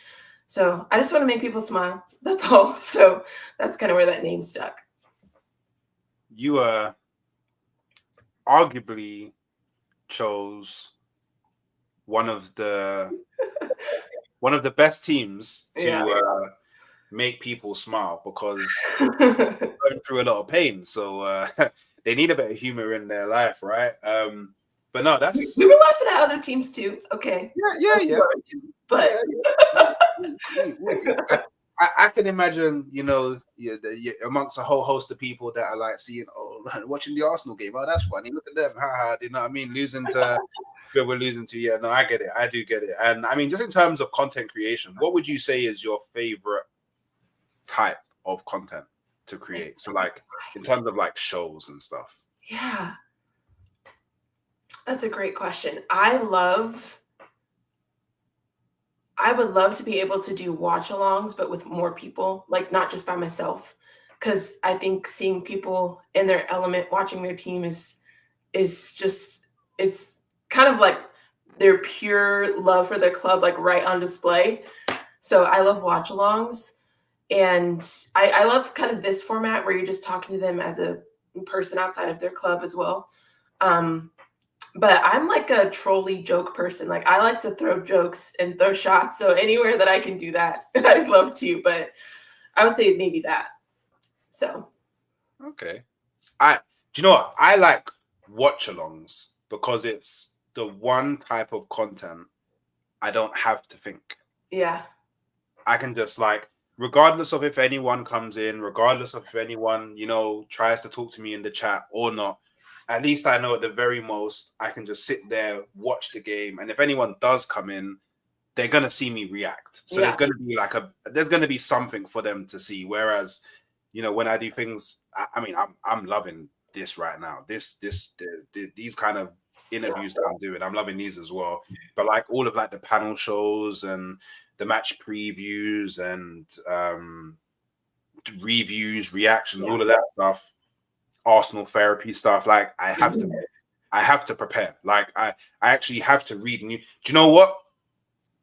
So I just want to make people smile. That's all. So that's kind of where that name stuck. You arguably chose one of the best teams to Yeah. make people smile, because they're going through a lot of pain. So they need a bit of humor in their life, right? But no, that's We were laughing at other teams too. Okay. yeah. But I can imagine, amongst a whole host of people that are like seeing, watching the Arsenal game. Oh, that's funny. Look at them. You know what I mean? We're losing to. Yeah, no, I get it. I do get it. And I mean, just in terms of content creation, what would you say is your favorite type of content to create? So like in terms of like shows and stuff. yeah, that's a great question. I would love to be able to do watch alongs, but with more people, like not just by myself. Cause I think seeing people in their element watching their team is just, it's kind of like their pure love for their club, like right on display. So I love watch alongs. And I love kind of this format where you're just talking to them as a person outside of their club as well. But I'm like a trolley joke person. Like I like to throw jokes and throw shots. So anywhere that I can do that, I'd love to. But I would say maybe that. So Okay. Do you know what? I like watch alongs because it's the one type of content I don't have to think. yeah. I can just like, regardless of if anyone comes in, regardless of if anyone, tries to talk to me in the chat or not, at least I know at the very most I can just sit there, watch the game. And if anyone does come in, they're gonna see me react. So Yeah. there's gonna be something for them to see. Whereas, when I do things, I mean, I'm loving this right now. These kind of interviews that I'm doing, I'm loving these as well. But like all of like the panel shows and the match previews and reviews, reactions, all of that stuff, Arsenal therapy stuff. Like I have to prepare. Like I actually have to read new. Do you know what?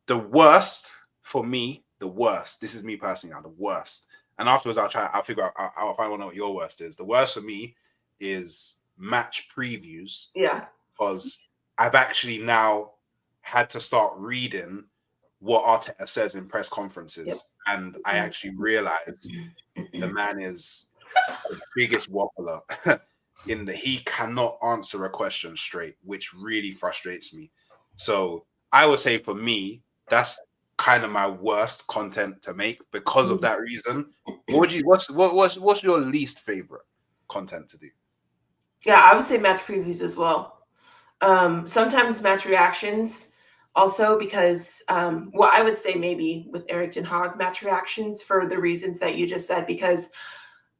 The worst for me, this is me personally now, the worst. And afterwards I'll figure out, I'll find out what your worst is. The worst for me is match previews. Yeah. Because I've actually now had to start reading what Arteta says in press conferences. Yep. And I actually realized the man is the biggest waffler in that he cannot answer a question straight, which really frustrates me. So I would say for me, that's kind of my worst content to make because of that reason. What's your least favorite content to do? Yeah, I would say match previews as well. Sometimes match reactions also because, I would say maybe with Erik ten Hag match reactions for the reasons that you just said, because,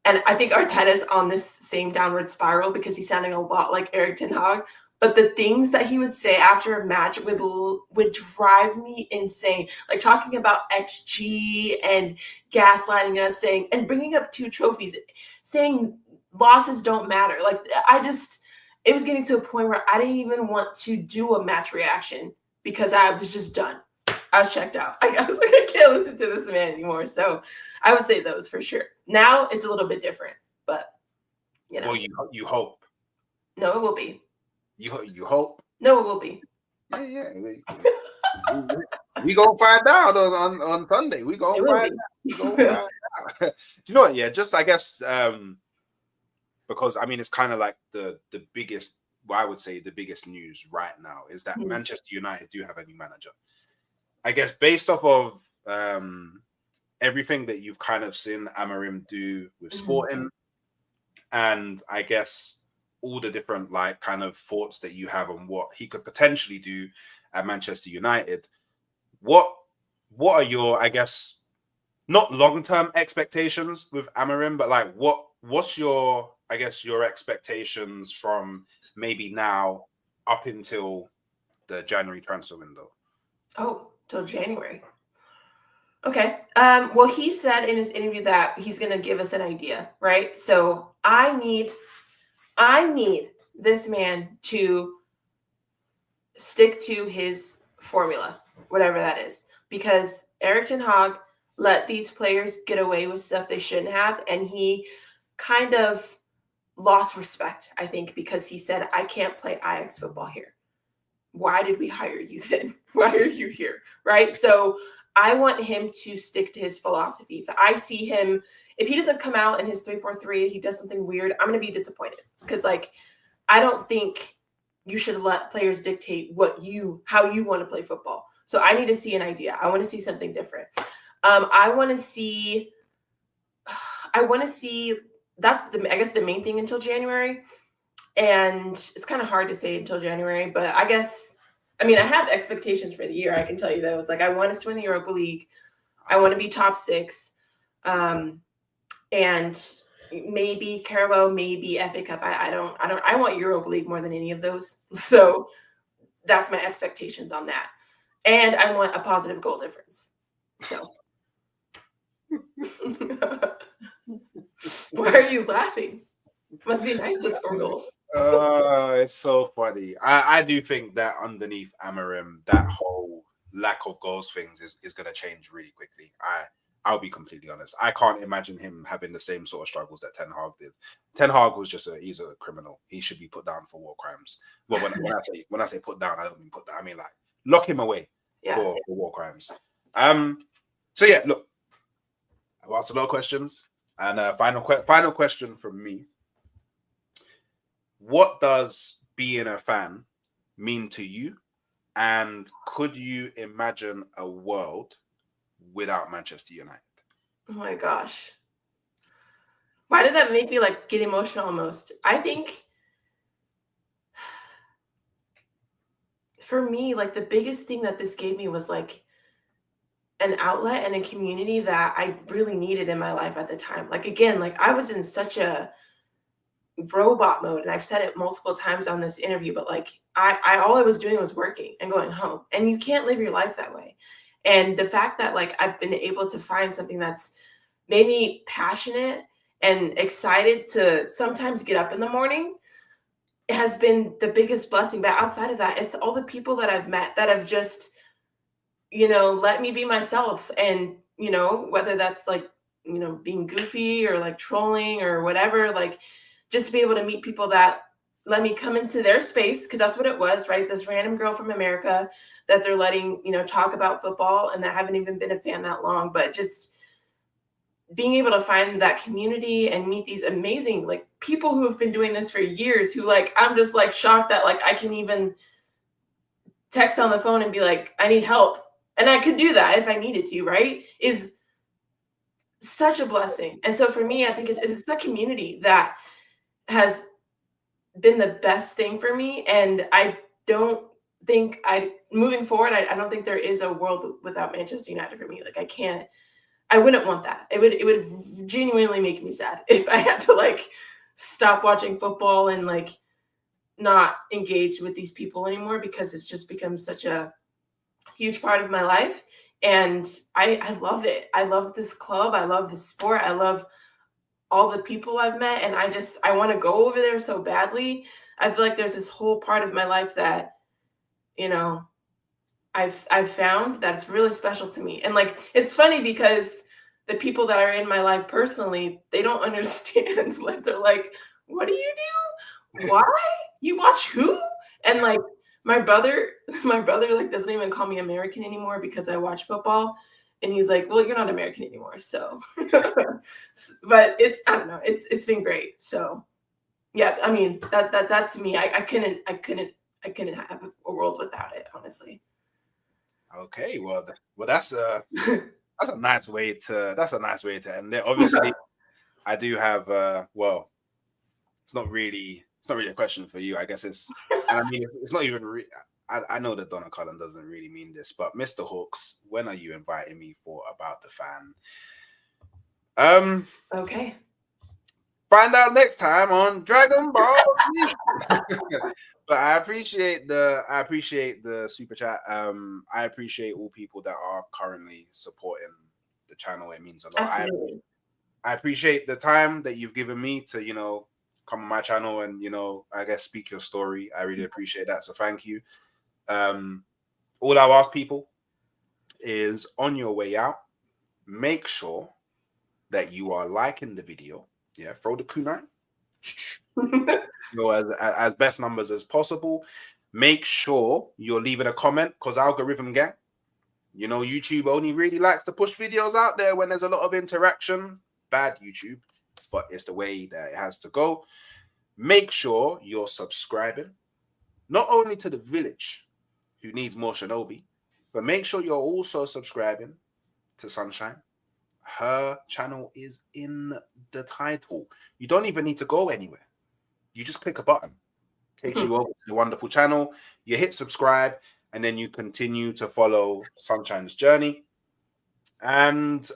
and I think Arteta's on this same downward spiral because he's sounding a lot like Erik ten Hag. But the things that he would say after a match would drive me insane. Like talking about XG and gaslighting us, and bringing up 2 trophies, saying losses don't matter. Like it was getting to a point where I didn't even want to do a match reaction because I was just done. I was checked out. I was like, I can't listen to this man anymore. So I would say those for sure. Now it's a little bit different, but Well, you hope. No, it will be. You hope? No, it will be. Yeah. We gonna find out on Sunday. We gonna find out. Do you know what? Yeah, just I guess because I mean it's kind of like the biggest. Well, I would say the biggest news right now is that Manchester United do have a new manager. I guess based off of everything that you've kind of seen Amorim do with Sporting, and I guess all the different like kind of thoughts that you have on what he could potentially do at Manchester United. What are your, I guess, not long-term expectations with Amorim, but like what's your, I guess, your expectations from maybe now up until the January transfer window? Oh, till January. Okay. Well, he said in his interview that he's going to give us an idea, right? So I need this man to stick to his formula, whatever that is, because Erik ten Hag let these players get away with stuff they shouldn't have, and he kind of lost respect, I think, because he said, I can't play Ajax football here. Why did we hire you then? Why are you here? Right? So I want him to stick to his philosophy. If I see him, if he doesn't come out in his 3-4-3, he does something weird, I'm going to be disappointed because, like, I don't think you should let players dictate how you want to play football. So I need to see an idea. I want to see something different. I want to see. That's I guess the main thing until January, and it's kind of hard to say until January. But I guess I have expectations for the year. I can tell you those. Like I want us to win the Europa League. I want to be top 6. And maybe Carabao, maybe FA Cup. I want Europa League more than any of those. So that's my expectations on that. And I want a positive goal difference. So why are you laughing? Must be nice to score goals. It's so funny. I do think that underneath Amorim, that whole lack of goals things is going to change really quickly. I'll be completely honest. I can't imagine him having the same sort of struggles that Ten Hag did. Ten Hag was he's a criminal. He should be put down for war crimes. Well, when I say put down, I don't mean put down. I mean like lock him away for war crimes. So yeah, look, I've asked a lot of questions, and final question from me. What does being a fan mean to you, and could you imagine a world without Manchester United? Oh my gosh. Why did that make me like get emotional almost? I think for me, like the biggest thing that this gave me was like an outlet and a community that I really needed in my life at the time. Like, again, like I was in such a robot mode, and I've said it multiple times on this interview, but like I all I was doing was working and going home, and you can't live your life that way. And the fact that like I've been able to find something that's made me passionate and excited to sometimes get up in the morning has been the biggest blessing. But outside of that, it's all the people that I've met that have just, let me be myself. And, whether that's like, being goofy or like trolling or whatever, like just to be able to meet people that let me come into their space, because that's what it was, right? This random girl from America that they're letting, talk about football, and that haven't even been a fan that long, but just being able to find that community and meet these amazing like people who have been doing this for years, who like I'm just like shocked that like I can even text on the phone and be like, I need help. And I could do that if I needed to, right? Is such a blessing. And so for me, I think it's the community that has been the best thing for me. And I don't think moving forward, I don't think there is a world without Manchester United for me. Like I wouldn't want that. It would genuinely make me sad if I had to like stop watching football and like not engage with these people anymore, because it's just become such a huge part of my life. And I love it. I love this club. I love this sport. I love all the people I've met. And I want to go over there so badly. I feel like there's this whole part of my life that, I've found that's really special to me. And like, it's funny because the people that are in my life personally, they don't understand. Like, they're like, what do you do? Why? You watch who? And like, my brother like doesn't even call me American anymore because I watch football. And he's like, well, you're not American anymore. So, but I don't know. It's been great. So yeah, I mean, that to me, I couldn't have a world without it, honestly. Okay, well, that's a nice way to end it. Obviously, I do have well, it's not really a question for you. I guess and I mean it's not even. I know that Donna Cullen doesn't really mean this, but Mr. Hawks, when are you inviting me for About the Fan? Okay. Find out next time on Dragon Ball Z. But I appreciate the super chat. I appreciate all people that are currently supporting the channel. It means a lot. Absolutely. I appreciate the time that you've given me to, come on my channel and, I guess speak your story. I really appreciate that. So thank you. All I'll ask people is, on your way out, make sure that you are liking the video. Yeah, throw the kunai. As best numbers as possible. Make sure you're leaving a comment, because algorithm gang, YouTube only really likes to push videos out there when there's a lot of interaction. Bad YouTube, but it's the way that it has to go. Make sure you're subscribing, not only to the village who needs more Shinobi, but make sure you're also subscribing to Sunshine. Her channel is in the title. You don't even need to go anywhere. You just click a button. Takes you over to the wonderful channel. You hit subscribe, and then you continue to follow Sunshine's journey. And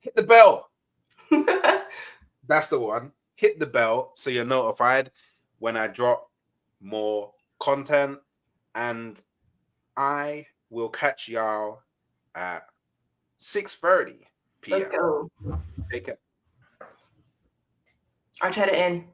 hit the bell. That's the one. Hit the bell so you're notified when I drop more content. And I will catch y'all at 6:30 p.m. Let's go. Take care. Arteta in.